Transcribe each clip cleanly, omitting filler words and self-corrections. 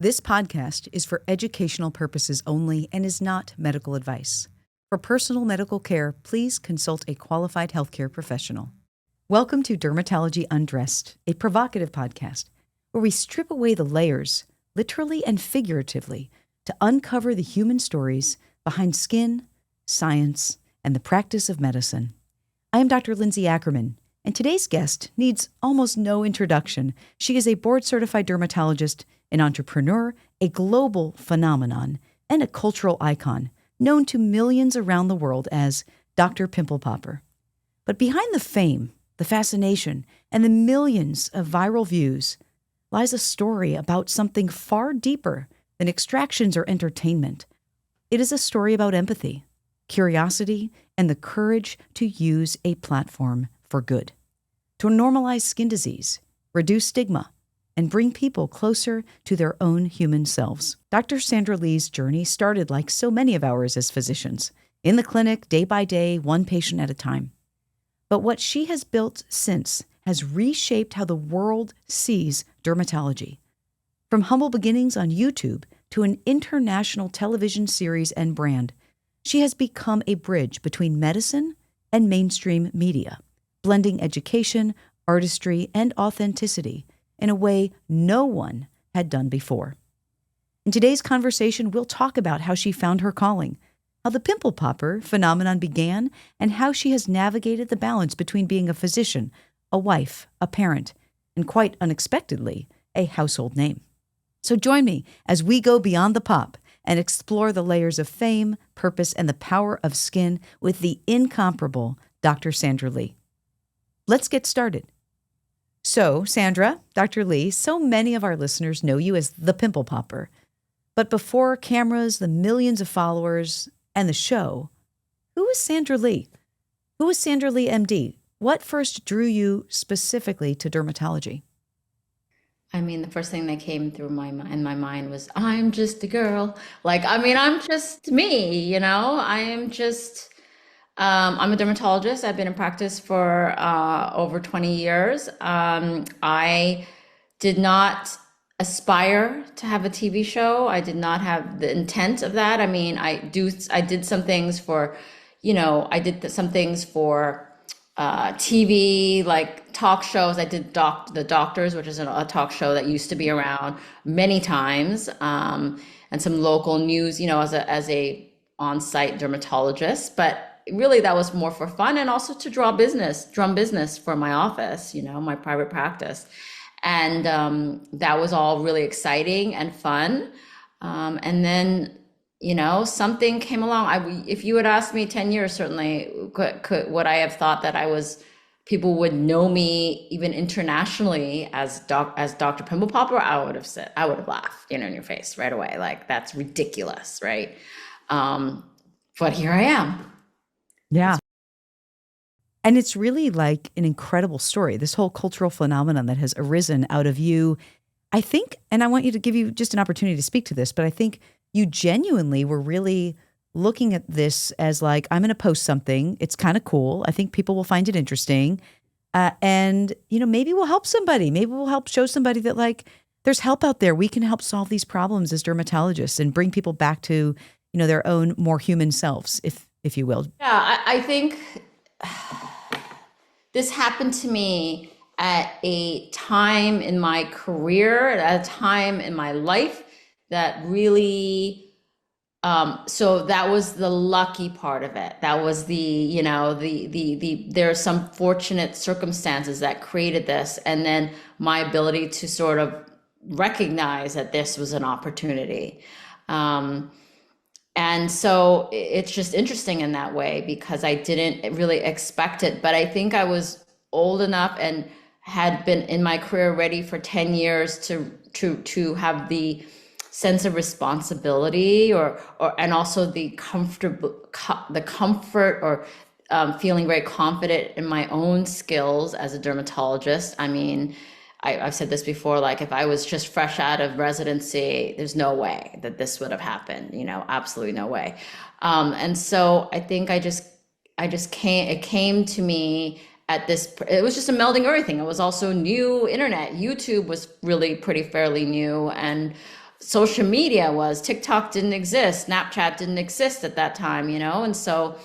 This podcast is for educational purposes only and is not medical advice. For personal medical care, please consult a qualified healthcare professional. Welcome to Dermatology Undressed, a provocative podcast where we strip away the layers, literally and figuratively, to uncover the human stories behind skin, science, and the practice of medicine. I am Dr. Lindsay Ackerman, and today's guest needs almost no introduction. She is a board-certified dermatologist, an entrepreneur, a global phenomenon, and a cultural icon, known to millions around the world as Dr. Pimple Popper. But behind the fame, the fascination, and the millions of viral views lies a story about something far deeper than extractions or entertainment. It is a story about empathy, curiosity, and the courage to use a platform for good, to normalize skin disease, reduce stigma, and bring people closer to their own human selves. Dr. Sandra Lee's journey started like so many of ours as physicians, in the clinic, day by day, one patient at a time. But what she has built since has reshaped how the world sees dermatology. From humble beginnings on YouTube to an international television series and brand, she has become a bridge between medicine and mainstream media, blending education, artistry, and authenticity in a way no one had done before. In today's conversation, we'll talk about how she found her calling, how the pimple popper phenomenon began, and how she has navigated the balance between being a physician, a wife, a parent, and quite unexpectedly, a household name. So join me as we go beyond the pop and explore the layers of fame, purpose, and the power of skin with the incomparable Dr. Sandra Lee. Let's get started. So, Sandra, Dr. Lee, so many of our listeners know you as the Pimple Popper. But before cameras, the millions of followers, and the show, who is Sandra Lee? Who is Sandra Lee, MD? What first drew you specifically to dermatology? I mean, the first thing that came through in my mind was, I'm just a girl. I'm just me, I'm a dermatologist. I've been in practice for over 20 years. I did not aspire to have a TV show. I did not have the intent of that. I mean, I did some things for, some things for TV, like talk shows. I did The Doctors, which is a talk show that used to be around many times, and some local news, as a on-site dermatologist. But really, that was more for fun and also to drum business for my office, my private practice. And that was all really exciting and fun. And then, something came along. If you had asked me 10 years, certainly would I have thought that people would know me even internationally as Dr. Pimple Popper? I would have laughed, in your face right away. Like, that's ridiculous, right? But here I am. Yeah. And it's really like an incredible story, this whole cultural phenomenon that has arisen out of you. I think, and I want you to give you just an opportunity to speak to this, but I think you genuinely were really looking at this as like, I'm going to post something. It's kind of cool. I think people will find it interesting. And, maybe we'll help somebody. Maybe we'll help show somebody that like, there's help out there. We can help solve these problems as dermatologists and bring people back to, their own more human selves, if you will. Yeah, I think this happened to me at a time in my career, at a time in my life that really, so that was the lucky part of it. That was there are some fortunate circumstances that created this, and then my ability to sort of recognize that this was an opportunity. And so it's just interesting in that way because I didn't really expect it, but I think I was old enough and had been in my career ready for 10 years to have the sense of responsibility and also the comfort or feeling very confident in my own skills as a dermatologist. I mean, I've said this before, like if I was just fresh out of residency, there's no way that this would have happened, absolutely no way. And so I think it came to me at this, it was just a melding of everything. It was also new internet. YouTube was really fairly new. And social media was. TikTok didn't exist, Snapchat didn't exist at that time, and so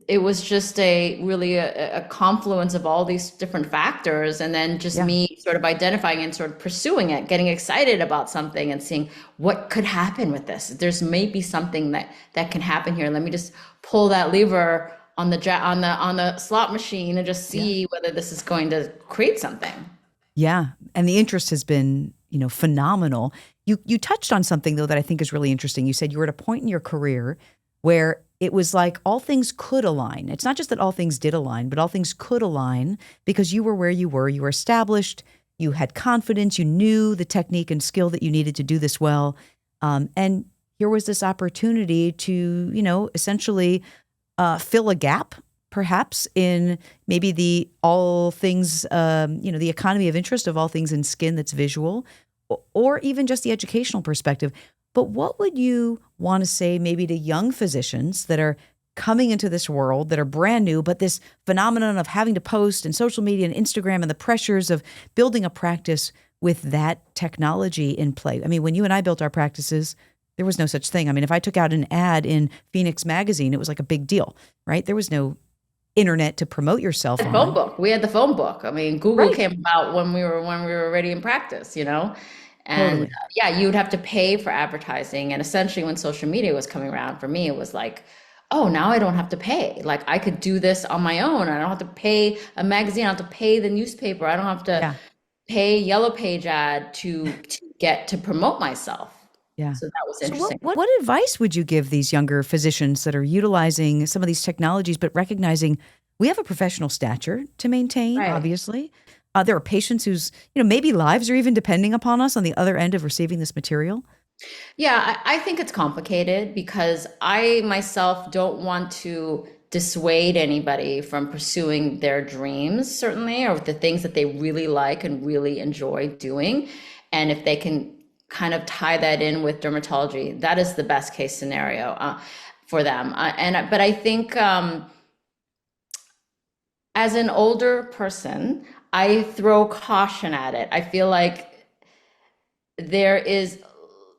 it was just a confluence of all these different factors, and then just Yeah. me sort of identifying and sort of pursuing it, getting excited about something and seeing what could happen with this. There's maybe something that can happen here. Let me just pull that lever on the slot machine and just Yeah. see whether this is going to create something. Yeah. And the interest has been, phenomenal. You touched on something though that I think is really interesting. You said you were at a point in your career where it was like all things could align. It's not just that all things did align, but all things could align because you were where you were established, you had confidence, you knew the technique and skill that you needed to do this well. And here was this opportunity to, essentially fill a gap, perhaps in maybe the all things, the economy of interest of all things in skin that's visual, or even just the educational perspective. But what would you want to say maybe to young physicians that are coming into this world, that are brand new, but this phenomenon of having to post and social media and Instagram and the pressures of building a practice with that technology in play? I mean, when you and I built our practices, there was no such thing. I mean, if I took out an ad in Phoenix magazine, it was like a big deal, right? There was no internet to promote yourself The phone on. book. We had the phone book. I mean, Google Right. came about when we were already in practice, And Totally. yeah, you would have to pay for advertising. And essentially, when social media was coming around, for me, it was like, oh, now I don't have to pay. Like I could do this on my own. I don't have to pay a magazine. I don't have to pay the newspaper. I don't have to Yeah. pay Yellow Page ad to get to promote myself. Yeah. So that was So interesting. what advice would you give these younger physicians that are utilizing some of these technologies, but recognizing we have a professional stature to maintain, Right. obviously. There are patients whose, maybe lives are even depending upon us on the other end of receiving this material. Yeah, I think it's complicated because I myself don't want to dissuade anybody from pursuing their dreams, certainly, or the things that they really like and really enjoy doing. And if they can kind of tie that in with dermatology, that is the best case scenario for them. But I think as an older person, I throw caution at it. I feel like there is,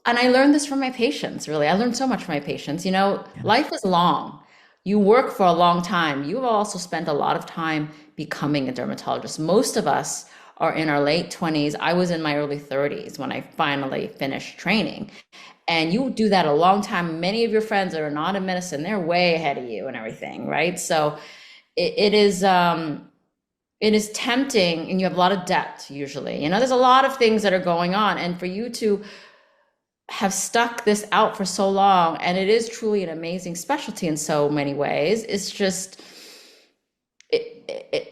and I learned this from my patients, really. I learned so much from my patients. Yeah. Life is long. You work for a long time. You have also spent a lot of time becoming a dermatologist. Most of us are in our late 20s. I was in my early 30s when I finally finished training. And you do that a long time. Many of your friends that are not in medicine, they're way ahead of you and everything, right? So it is it is tempting, and you have a lot of depth usually. There's a lot of things that are going on, and for you to have stuck this out for so long, and it is truly an amazing specialty in so many ways. It's just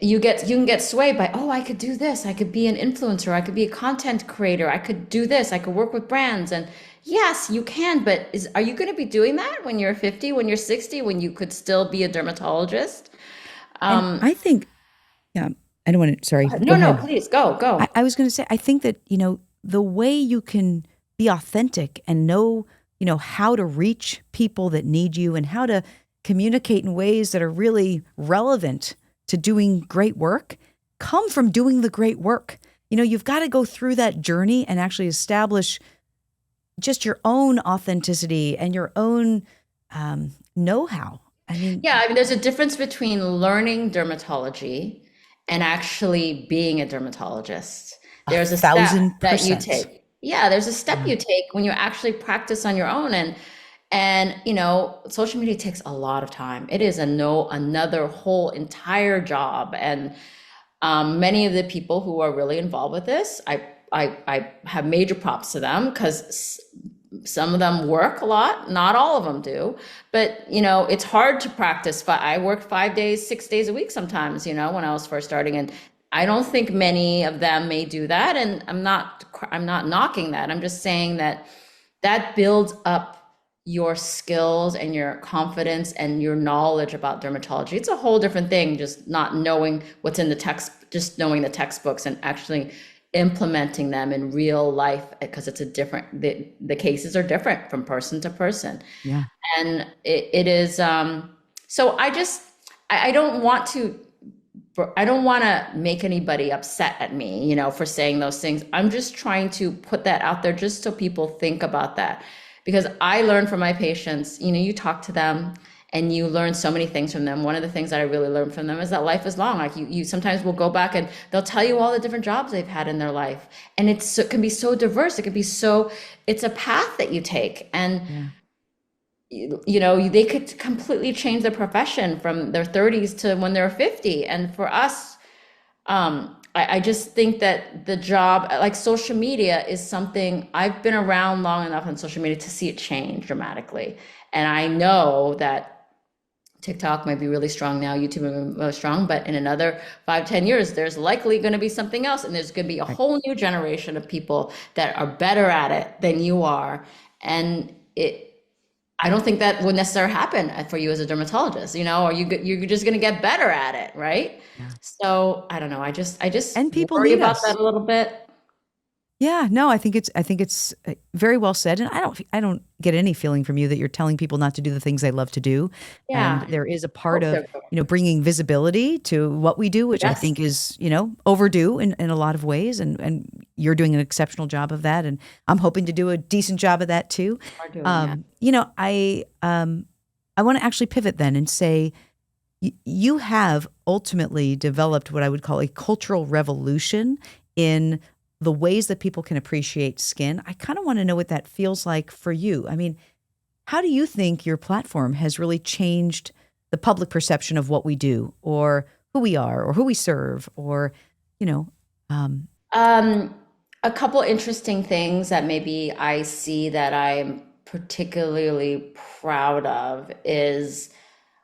you can get swayed by, oh, I could do this. I could be an influencer. I could be a content creator. I could do this. I could work with brands. And yes, you can, but are you going to be doing that when you're 50, when you're 60, when you could still be a dermatologist? And Um, I think, yeah, I don't want to, sorry, go no, no, ahead. please go. I was going to say, I think that, the way you can be authentic and know, how to reach people that need you and how to communicate in ways that are really relevant to doing great work come from doing the great work. You've got to go through that journey and actually establish just your own authenticity and your own know-how. I mean, Yeah, I mean, there's a difference between learning dermatology and actually being a dermatologist. a There's a step thousand that you percent. take. Yeah, there's a step Yeah. you take when you actually practice on your own, and social media takes a lot of time. It is another whole entire job, and many of the people who are really involved with this, I have major props to them because some of them work a lot, not all of them do, but it's hard to practice. But I worked 5 days, 6 days a week sometimes, when I was first starting, and I don't think many of them may do that. And I'm not knocking that. I'm just saying that builds up your skills and your confidence and your knowledge about dermatology. It's a whole different thing, just not knowing what's in the text, just knowing the textbooks and actually implementing them in real life, because the cases are different from person to person. Yeah. And it is, so I don't want to I don't want to make anybody upset at me, for saying those things. I'm just trying to put that out there just so people think about that. Because I learn from my patients, you talk to them and you learn so many things from them. One of the things that I really learned from them is that life is long. Like you sometimes will go back and they'll tell you all the different jobs they've had in their life. And it can be so diverse. It's a path that you take. And Yeah. they could completely change their profession from their 30s to when they're 50. And for us, I just think that the job, like social media, is something I've been around long enough on social media to see it change dramatically. And I know that TikTok might be really strong now, YouTube might be really strong, but in another 5, 10 years, there's likely going to be something else. And there's going to be a Right. whole new generation of people that are better at it than you are. And I don't think that would necessarily happen for you as a dermatologist, or you're just going to get better at it, right? Yeah. So I don't know. I just And people worry need about that us. a little bit. Yeah, no, I think it's very well said, and I don't get any feeling from you that you're telling people not to do the things they love to do. And Yeah, there is a I part hope of, they're good. bringing visibility to what we do, which I Yes, think is, overdue in a lot of ways, and you're doing an exceptional job of that, and I'm hoping to do a decent job of that too. are doing that. I want to actually pivot then and say you have ultimately developed what I would call a cultural revolution in the ways that people can appreciate skin. I kind of want to know what that feels like for you. I mean, how do you think your platform has really changed the public perception of what we do or who we are or who we serve or, you know, um, Um, a couple interesting things that maybe I see that I'm particularly proud of is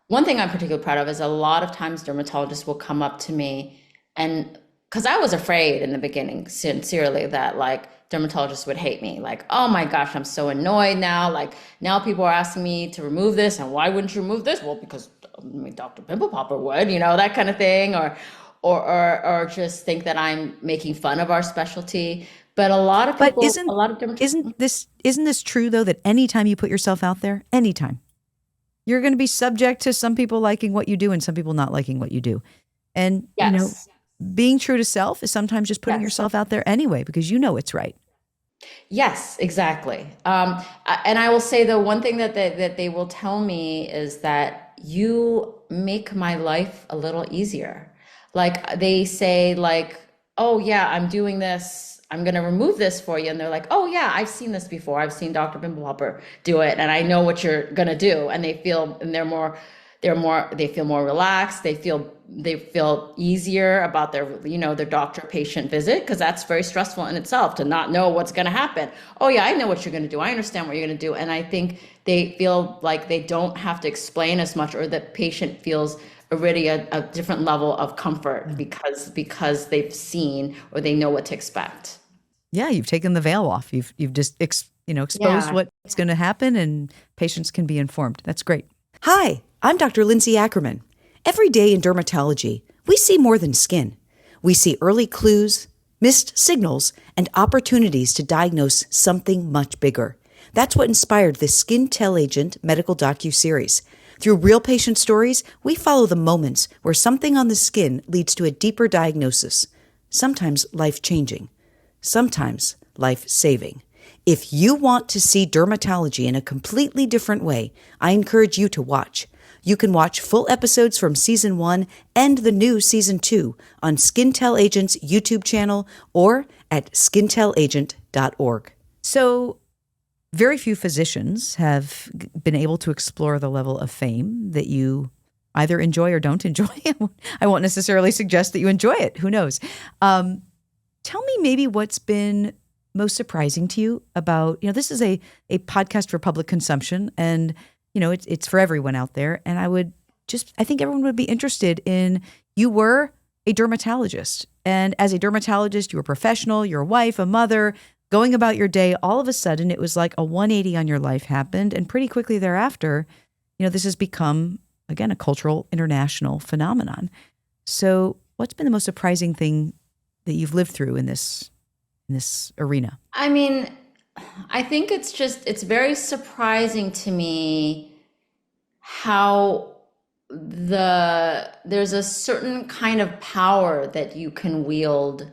one thing I'm particularly proud of is a lot of times dermatologists will come up to me and because I was afraid in the beginning, sincerely, that like dermatologists would hate me. Like, oh my gosh, I'm so annoyed now. Like now people are asking me to remove this, and why wouldn't you remove this? Well, because I mean, Dr. Pimple Popper would, that kind of thing, or just think that I'm making fun of our specialty. But a lot of but people, a isn't lot of dermatologists, isn't this true though that anytime you put yourself out there, anytime you're going to be subject to some people liking what you do and some people not liking what you do. And, yes, being true to self is sometimes just putting yes. yourself out there anyway because you know it's right. Yes, exactly. And I will say the one thing that they will tell me is that you make my life a little easier. Like they say, like, oh yeah, I'm doing this. I'm gonna remove this for you, and they're like, oh yeah, I've seen this before. I've seen Dr. Pimple Popper do it, and I know what you're gonna do. And they feel more relaxed. They feel easier about their doctor patient visit because that's very stressful in itself to not know what's going to happen. Oh yeah, I know what you're going to do. I understand what you're going to do. And I think they feel like they don't have to explain as much, or the patient feels already a different level of comfort Yeah. because they've seen or they know what to expect. Yeah, you've taken the veil off. You've just exposed Yeah. what's going to happen and patients can be informed. That's great. Hi, I'm Dr. Lindsay Ackerman. Every day in dermatology, we see more than skin. We see early clues, missed signals, and opportunities to diagnose something much bigger. That's what inspired this Skin Tell Agent medical docu-series. Through real patient stories, we follow the moments where something on the skin leads to a deeper diagnosis, sometimes life-changing, sometimes life-saving. If you want to see dermatology in a completely different way, I encourage you to watch. You can watch full episodes from Season 1 and the new Season 2 on Skin Tell Agent's YouTube channel or at skintellagent.org. So, very few physicians have been able to explore the level of fame that you either enjoy or don't enjoy. I won't necessarily suggest that you enjoy it. Who knows? Tell me maybe what's been most surprising to you about, this is a podcast for public consumption and, it's for everyone out there. And I think everyone would be interested in, you were a dermatologist. And as a dermatologist, you were a professional, you're a wife, a mother, going about your day. All of a sudden, it was like a 180 on your life happened. And pretty quickly thereafter, this has become, again, a cultural international phenomenon. So what's been the most surprising thing that you've lived through in this arena? I mean, I think it's very surprising to me how there's a certain kind of power that you can wield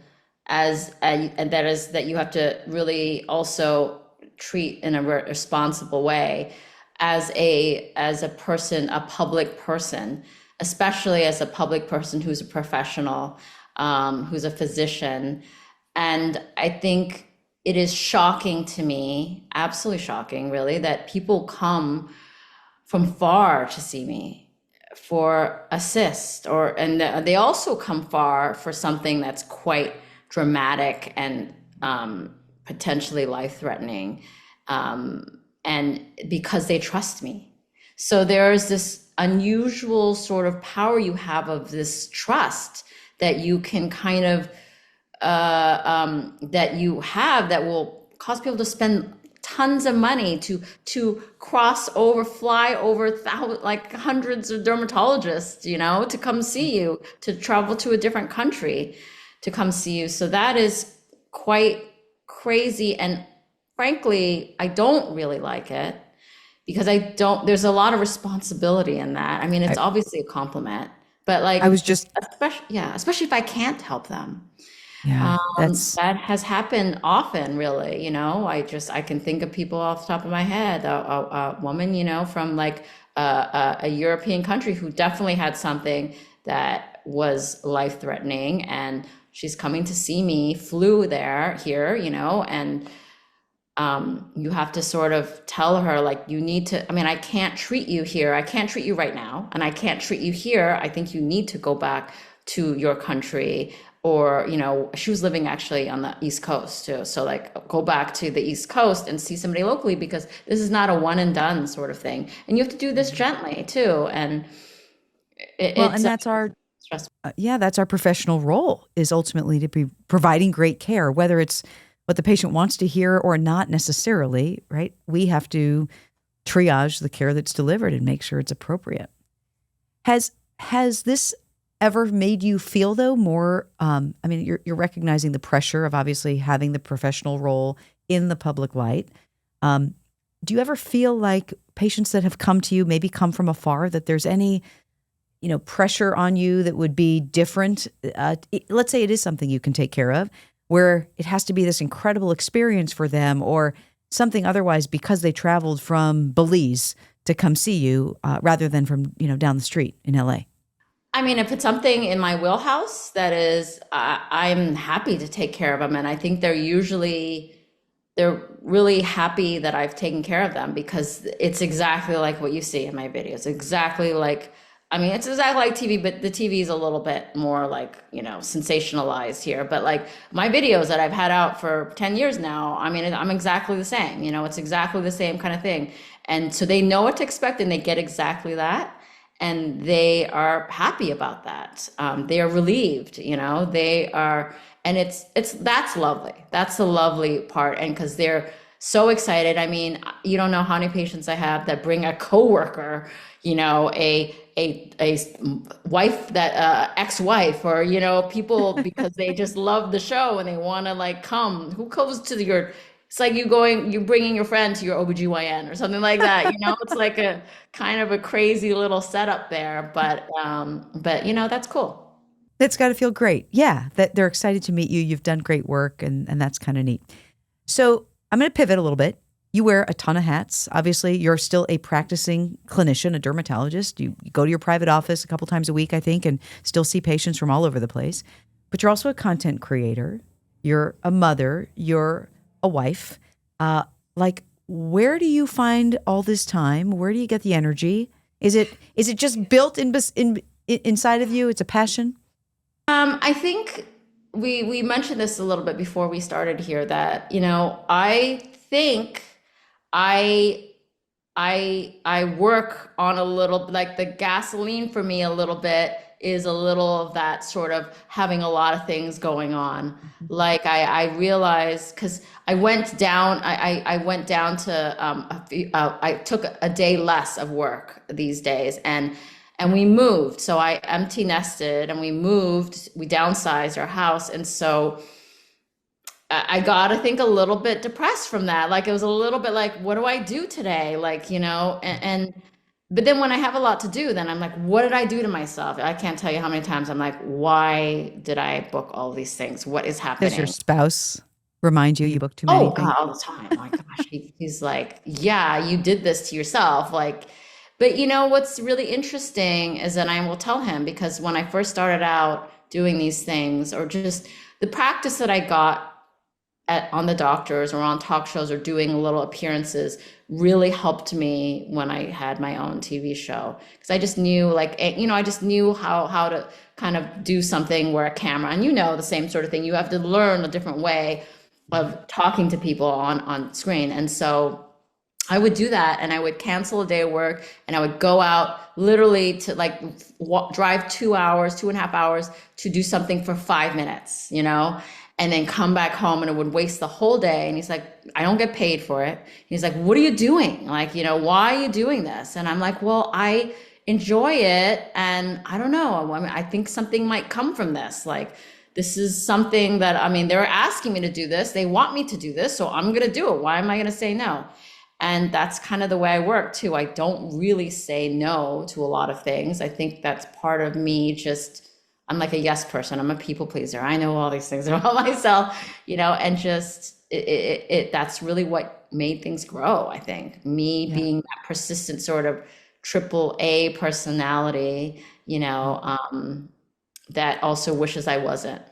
and that you have to really also treat in a responsible way as a person, a public person, especially as a public person who's a professional, who's a physician. And I think it is shocking to me, absolutely shocking, really, that people come from far to see me for assist, and they also come far for something that's quite dramatic and potentially life-threatening, and because they trust me. So there's this unusual sort of power you have of this trust that you can kind of that you have that will cause people to spend tons of money to cross over, fly over like hundreds of dermatologists, to come see you, to travel to a different country to come see you. So that is quite crazy. And frankly, I don't really like it because there's a lot of responsibility in that. I mean, it's obviously a compliment, but like, I was just, especially if I can't help them. yeah, that's, That has happened often, really. I can think of people off the top of my head, a woman, from like a European country who definitely had something that was life-threatening, and she's coming to see me, flew here, and you have to sort of tell her, like, you need to, I mean, I can't treat you here. I can't treat you right now, and I can't treat you here. I think you need to go back to your country. Or, she was living actually on the East Coast too. So like go back to the East Coast and see somebody locally, because this is not a one and done sort of thing. And you have to do this gently too. And well, and it's that's our, stressful. yeah, that's our professional role, is ultimately to be providing great care, whether it's what the patient wants to hear or not necessarily, right? We have to triage the care that's delivered and make sure it's appropriate. Has this ever made you feel, though, more, I mean, you're recognizing the pressure of obviously having the professional role in the public light. Do you ever feel like patients that have come to you, maybe come from afar, that there's any, pressure on you that would be different? Let's say it is something you can take care of, where it has to be this incredible experience for them, or something otherwise, because they traveled from Belize to come see you, rather than from, down the street in LA. I mean, if it's something in my wheelhouse, that is, I'm happy to take care of them. And I think they're really happy that I've taken care of them, because it's exactly like what you see in my videos. Exactly like, I mean, it's exactly like TV, but the TV is a little bit more like, sensationalized here. But like my videos that I've had out for 10 years now, I mean, I'm exactly the same, it's exactly the same kind of thing. And so they know what to expect, and they get exactly that. And they are happy about that. They are relieved, they are, and that's lovely. That's the lovely part. And because they're so excited. I mean, you don't know how many patients I have that bring a coworker, a wife, that ex-wife, or people, because they just love the show and they want to like come. Who goes to it's like you're bringing your friend to your OBGYN or something like that. It's like a kind of a crazy little setup there, but that's cool. It's got to feel great. Yeah, that they're excited to meet you. You've done great work, and that's kind of neat. So I'm going to pivot a little bit. You wear a ton of hats. Obviously, you're still a practicing clinician, a dermatologist. You go to your private office a couple times a week, I think, and still see patients from all over the place. But you're also a content creator. You're a mother. You're a wife. Like, where do you find all this time? Where do you get the energy? Is it just built inside of you? It's a passion? I think we mentioned this a little bit before we started here, that, I think I I work on a little, like the gasoline for me a little bit is a little of that sort of having a lot of things going on. Like I realized, because I went down, I went down to I took a day less of work these days, and we moved. So I empty nested and we moved, we downsized our house. And so I got, I think, a little bit depressed from that. Like it was a little bit like, what do I do today? Like, But then when I have a lot to do, then I'm like, what did I do to myself? I can't tell you how many times I'm like, why did I book all these things? What is Does your happening? spouse remind you book too many Oh things? God, all the time. Oh my gosh, he's like, yeah, you did this to yourself. Like, but you know what's really interesting is that I will tell him, because when I first started out doing these things, or just the practice that I got on the doctors or on talk shows or doing little appearances really helped me when I had my own TV show, because I just knew, like, I just knew how to kind of do something where a camera, and the same sort of thing, you have to learn a different way of talking to people on screen. And so I would do that, and I would cancel a day of work, and I would go out literally to, like, drive 2 hours, 2.5 hours to do something for 5 minutes, and then come back home, and it would waste the whole day. And he's like, I don't get paid for it. He's like, what are you doing? Like, why are you doing this? And I'm like, well, I enjoy it. And I don't know. I mean, I think something might come from this. Like, this is something that, I mean, they're asking me to do this. They want me to do this. So I'm going to do it. Why am I going to say no? And that's kind of the way I work too. I don't really say no to a lot of things. I think that's part of me. I'm like a yes person. I'm a people pleaser. I know all these things about myself, and just that's really what made things grow. I think me Yeah. being that persistent sort of triple A personality, that also wishes I wasn't. You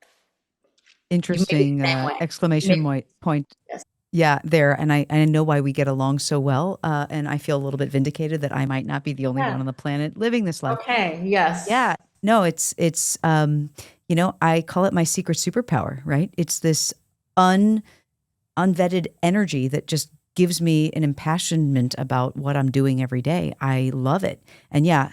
may be Interesting the same way. You exclamation may, point. yes. Yeah, there. And I know why we get along so well. And I feel a little bit vindicated that I might not be the only one Yeah. on the planet living this life. Okay. Yes. Yeah. No, it's I call it my secret superpower, right? It's this un unvetted energy that just gives me an impassionment about what I'm doing every day. I love it. And yeah,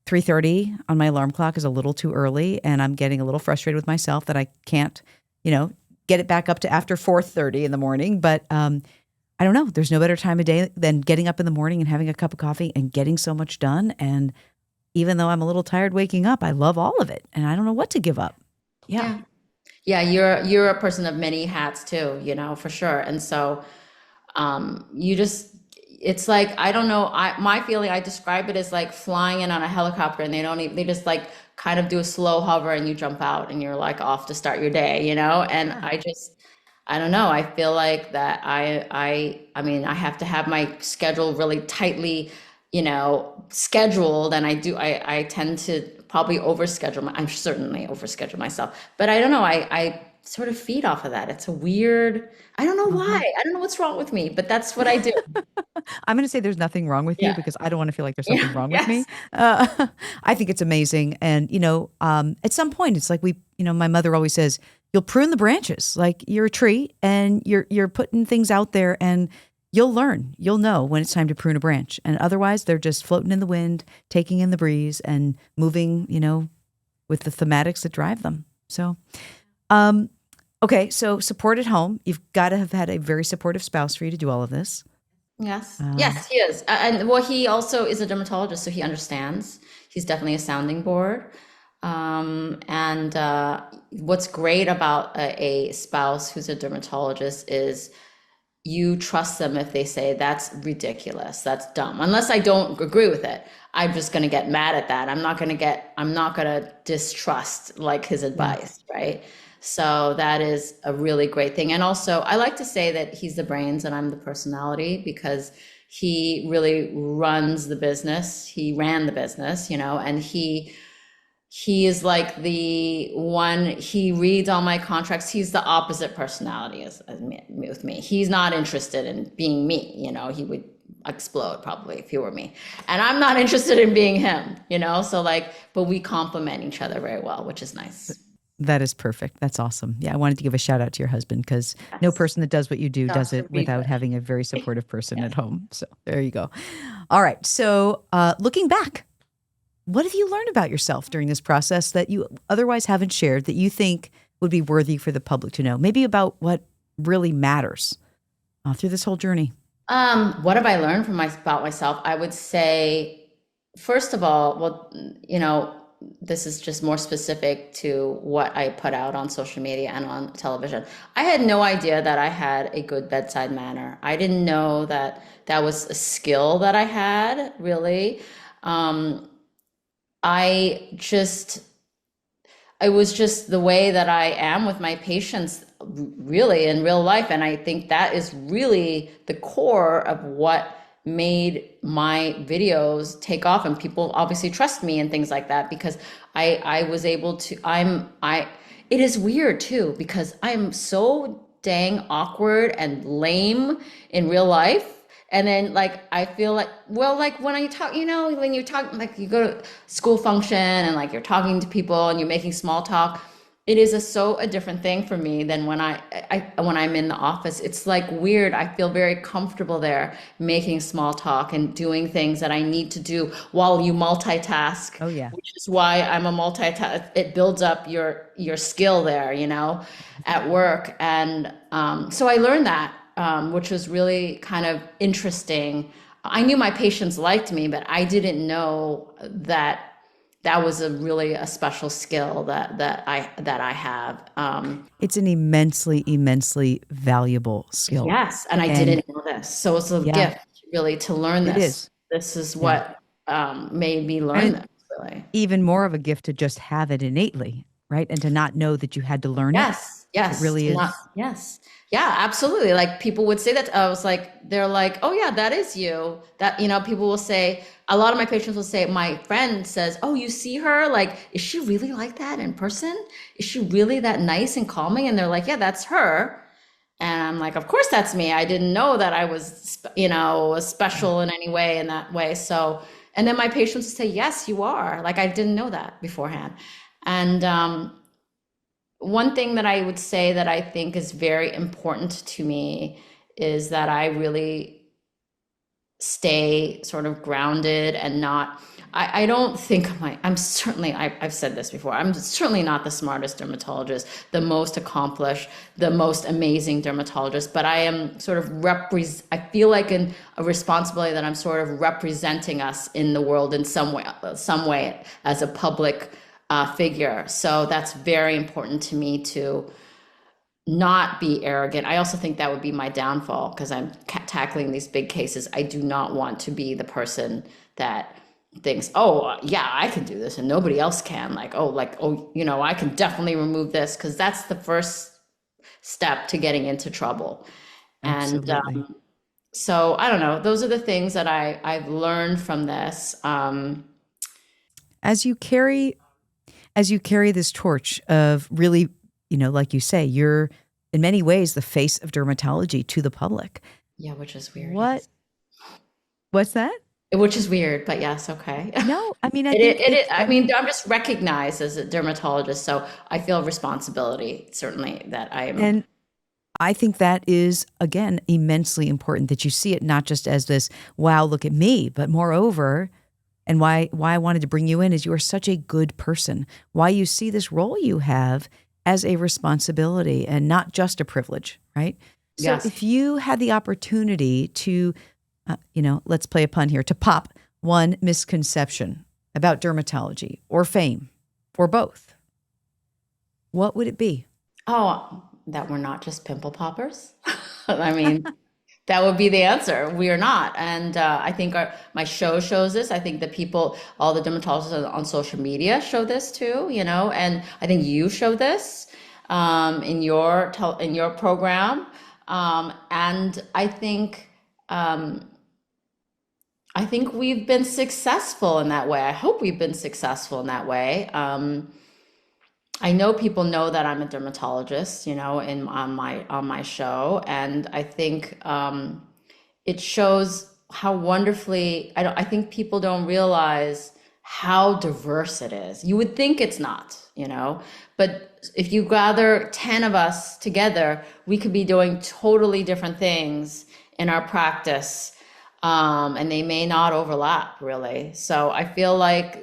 3:30 on my alarm clock is a little too early, and I'm getting a little frustrated with myself that I can't, you know, get it back up to after 4:30 in the morning, but I don't know. There's no better time of day than getting up in the morning and having a cup of coffee and getting so much done. And even though I'm a little tired waking up, I love all of it, and I don't know what to give up. Yeah. Yeah. Yeah, you're a person of many hats too, for sure. And so you just, it's like, I don't know, my feeling, I describe it as like flying in on a helicopter, and they just like kind of do a slow hover, and you jump out, and you're like off to start your day, and Yeah. I don't know, I feel like that I mean, I have to have my schedule really tightly, scheduled, and I tend to probably overschedule I'm certainly overschedule myself, but I don't know, I sort of feed off of that. It's a weird, I don't know why. Uh-huh. I don't know what's wrong with me, but that's what I do. I'm going to say there's nothing wrong with you Yeah. because I don't want to feel like there's Yeah. something wrong with me. Yes. I think it's amazing. And, at some point it's like my mother always says, you'll prune the branches. Like you're a tree and you're putting things out there, and you'll learn, you'll know when it's time to prune a branch. And otherwise they're just floating in the wind, taking in the breeze and moving, with the thematics that drive them. So, um, okay. So support at home. You've got to have had a very supportive spouse for you to do all of this. Yes. Um, Yes, he is. And well, he also is a dermatologist, so he understands. He's definitely a sounding board. And what's great about a spouse who's a dermatologist is you trust them if they say that's ridiculous, that's dumb. Unless I don't agree with it, I'm just going to get mad at that. I'm not going to distrust like his yeah. advice, right? So that is a really great thing. And also, I like to say that he's the brains and I'm the personality, because he really runs the business. He ran the business, and he is like the one, he reads all my contracts. He's the opposite personality as with me. He's not interested in being me, he would explode probably if he were me. And I'm not interested in being him, so like, but we complement each other very well, which is nice. That is perfect. That's awesome. Yeah, I wanted to give a shout out to your husband because no Yes. person that does what you do does Dr. it without Beaver. having a very supportive person at Yes. home. So there you go. All right. So looking back, what have you learned about yourself during this process that you otherwise haven't shared that you think would be worthy for the public to know? Maybe about what really matters through this whole journey. What have I learned about myself? I would say, first of all, well, this is just more specific to what I put out on social media and on television. I had no idea that I had a good bedside manner. I didn't know that that was a skill that I had, really. Um, I just, it was just the way that I am with my patients, really in real life. And I think that is really the core of what made my videos take off, and people obviously trust me and things like that, because I was able to, it is weird too, because I'm so dang awkward and lame in real life. And then like I feel like, well, like when I talk, when you talk, like you go to school function and like you're talking to people and you're making small talk, it is a different thing for me than when when I'm in the office. It's like weird. I feel very comfortable there making small talk and doing things that I need to do while you multitask, Oh, yeah. which is why I'm a multitask. It builds up your skill there, at work. And so I learned that, which was really kind of interesting. I knew my patients liked me, but I didn't know that that was really a special skill that I have. It's an immensely valuable skill. Yes, and I And didn't know this, so it's a yeah, gift really to learn it this. is. This is Yeah. what made me And learn it's this, really. even more of a gift to just have it innately, right? And to not know that you had to learn it. Yes, It yes, really not is. yes, yeah, absolutely. Like people would say that. I was like, they're like, oh yeah, that is you. That people will say. A lot of my patients will say, my friend says, oh, you see her? Like, is she really like that in person? Is she really that nice and calming? And they're like, yeah, that's her. And I'm like, of course that's me. I didn't know that I was, Yeah. special in any way in that way. So, and then my patients would say, yes, you are. Like, I didn't know that beforehand. And one thing that I would say that I think is very important to me is that I really stay sort of grounded and not. I don't think I'm certainly, I've said this before, I'm certainly not the smartest dermatologist, the most accomplished, the most amazing dermatologist, but I am sort of I feel like in a responsibility that I'm sort of representing us in the world in some way as a public figure. So that's very important to me to not be arrogant. I also think that would be my downfall because I'm tackling these big cases. I do not want to be the person that thinks, oh, yeah, I can do this and nobody else can. Like, I can definitely remove this, because that's the first step to getting into trouble. And Absolutely. so I don't know. Those are the things that I've learned from this. As you carry this torch of really, like you say, you're in many ways the face of dermatology to the public. Yeah, which is weird. What Yes. what's that? Which is weird, but yes, okay. No, I mean, I It, think it, it, it's I mean, I'm just recognized as a dermatologist, so I feel responsibility, certainly, that I am. and I think that is, again, immensely important that you see it not just as this, wow, look at me, but moreover, and why I wanted to bring you in is you are such a good person. Why you see this role you have as a responsibility and not just a privilege, right? So Yes. if you had the opportunity to, let's play a pun here, to pop one misconception about dermatology or fame or both, what would it be? Oh, that we're not just pimple poppers. I mean, that would be the answer. We are not. And I think my show shows this. I think the people, all the dermatologists on social media show this too, and I think you show this in your program. And I think we've been successful in that way. I hope we've been successful in that way. I know people know that I'm a dermatologist, on my show, and I think it shows how wonderfully. I think people don't realize how diverse it is. You would think it's not, but if you gather 10 of us together, we could be doing totally different things in our practice, and they may not overlap really. So I feel like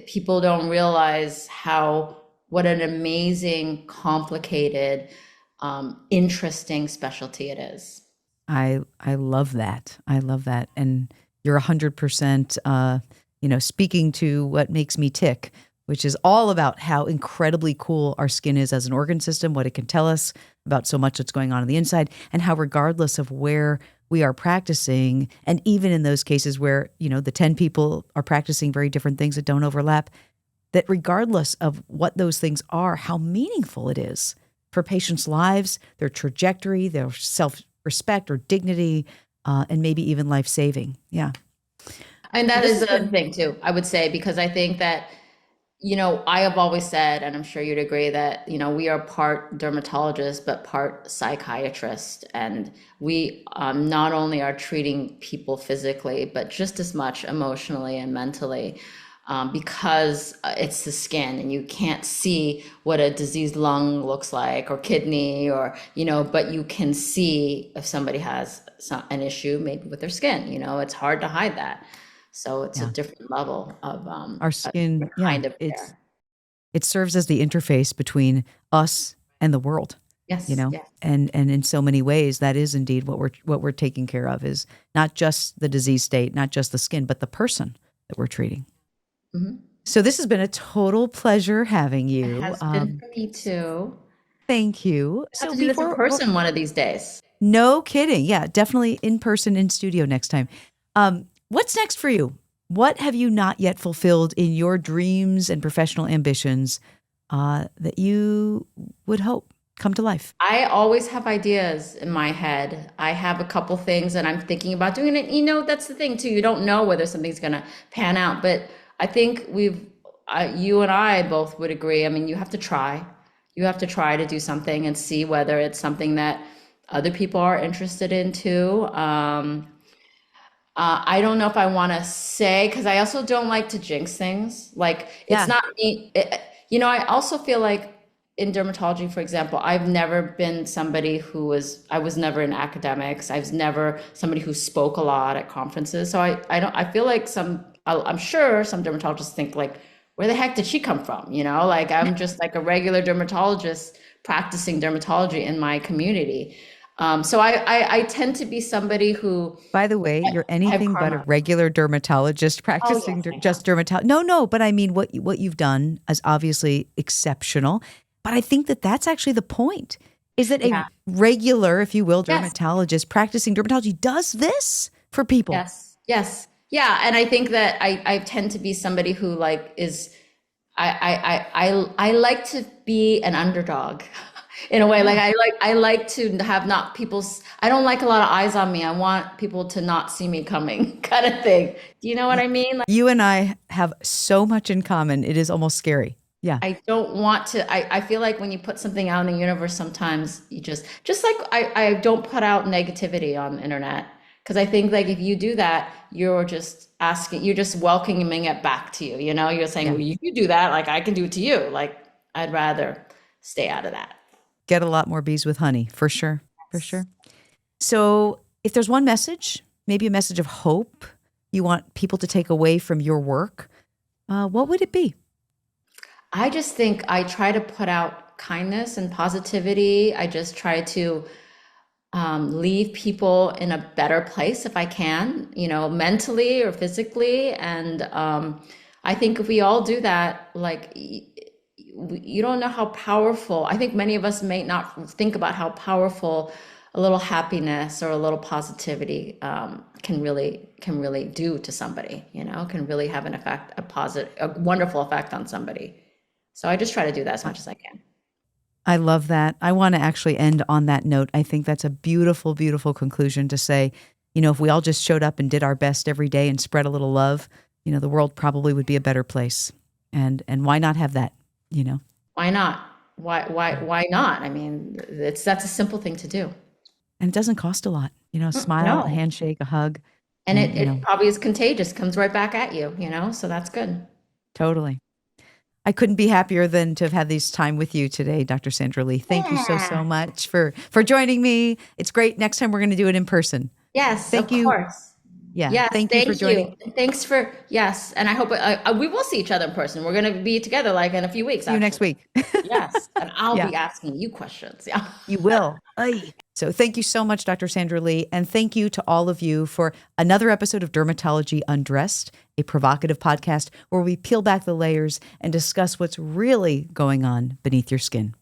people don't realize what an amazing, complicated, interesting specialty it is. I love that. I love that. And you're 100%, speaking to what makes me tick which is all about how incredibly cool our skin is as an organ system, what it can tell us about so much that's going on the inside, and how regardless of where we are practicing, and even in those cases where, the 10 people are practicing very different things that don't overlap, that regardless of what those things are, how meaningful it is for patients' lives, their trajectory, their self-respect or dignity, and maybe even life-saving. Yeah. And So that this is has a been, thing too, I would say, because I think that, I have always said, and I'm sure you'd agree that, we are part dermatologist, but part psychiatrist. And we not only are treating people physically, but just as much emotionally and mentally, because it's the skin and you can't see what a diseased lung looks like or kidney or, but you can see if somebody has an issue maybe with their skin, it's hard to hide that. So it's a yeah, different level of our a skin, different yeah, kind of care. it serves as the interface between us and the world, Yes, yes. and in so many ways, that is indeed what we're taking care of, is not just the disease state, not just the skin, but the person that we're treating. Mhm. So this has been a total pleasure having It you. has been for me too. Thank you. Have So to do this in before, well, person one of these days. no kidding. Yeah, definitely in person in studio next time. What's next for you? What have you not yet fulfilled in your dreams and professional ambitions that you would hope come to life? I always have ideas in my head. I have a couple things that I'm thinking about doing it. That's the thing too. You don't know whether something's going to pan out, but I think you and I both would agree. I mean, you have to try. You have to try to do something and see whether it's something that other people are interested in too. I don't know if I want to say, because I also don't like to jinx things. Like, it's Yeah. not me. I also feel like in dermatology, for example, I've never been somebody I was never in academics. I was never somebody who spoke a lot at conferences. So I feel like I'm sure some dermatologists think like, where the heck did she come from? Like I'm just like a regular dermatologist practicing dermatology in my community. So I tend to be somebody who By the way, you're I have anything but a karma. regular dermatologist Oh practicing yes, I know. just dermatology. No, no, but I mean what you've done is obviously exceptional. But I think that that's actually the point. Is that a Yeah. regular, if you will, Yes. dermatologist practicing dermatology does this for people? Yes. Yes. Yeah. And I think that I tend to be somebody who like is I like to be an underdog in a way. Like Yeah. I like to have not people's I don't like a lot of eyes on me. I want people to not see me coming kind of thing. Do you know what Y- I mean? You and I have so much in common. It is almost scary. Yeah. I don't want to, I feel like when you put something out in the universe, sometimes you just like I don't put out negativity on the internet. Because I think like if you do that, you're just welcoming it back to you. You're saying, Yeah. well, you do that, like I can do it to you. Like I'd rather stay out of that. Get a lot more bees with honey, for sure. For Yes. sure. So, if there's one message, maybe a message of hope you want people to take away from your work, what would it be? I just think I try to put out kindness and positivity. I just try to leave people in a better place if I can, mentally or physically. And I think if we all do that, like you don't know how powerful, I think many of us may not think about how powerful a little happiness or a little positivity can really do to somebody, can really have an effect, a wonderful effect on somebody. So I just try to do that as much as I can. I love that. I want to actually end on that note. I think that's a beautiful, beautiful conclusion to say, if we all just showed up and did our best every day and spread a little love, the world probably would be a better place. And why not have that, you know? Why not? Yeah. Why not? I mean, that's a simple thing to do. And it doesn't cost a lot, a smile, a No. handshake, a hug, And and, it probably is contagious, comes right back at you, so that's good. totally. I couldn't be happier than to have had this time with you today, Dr. Sandra Lee. Thank you so, Yeah. so much for joining me. It's great. Next time we're going to do it in person. Yes, of Thank you. course. Yeah. Yes, Thank you for thank joining. you. And thanks for, yes. And I hope we will see each other in person. We're going to be together like in a few weeks, See you next actually. week. Yes. And I'll Yeah, be asking you questions. Yeah. you will. Ay. So thank you so much, Dr. Sandra Lee, and thank you to all of you for another episode of Dermatology Undressed, a provocative podcast where we peel back the layers and discuss what's really going on beneath your skin.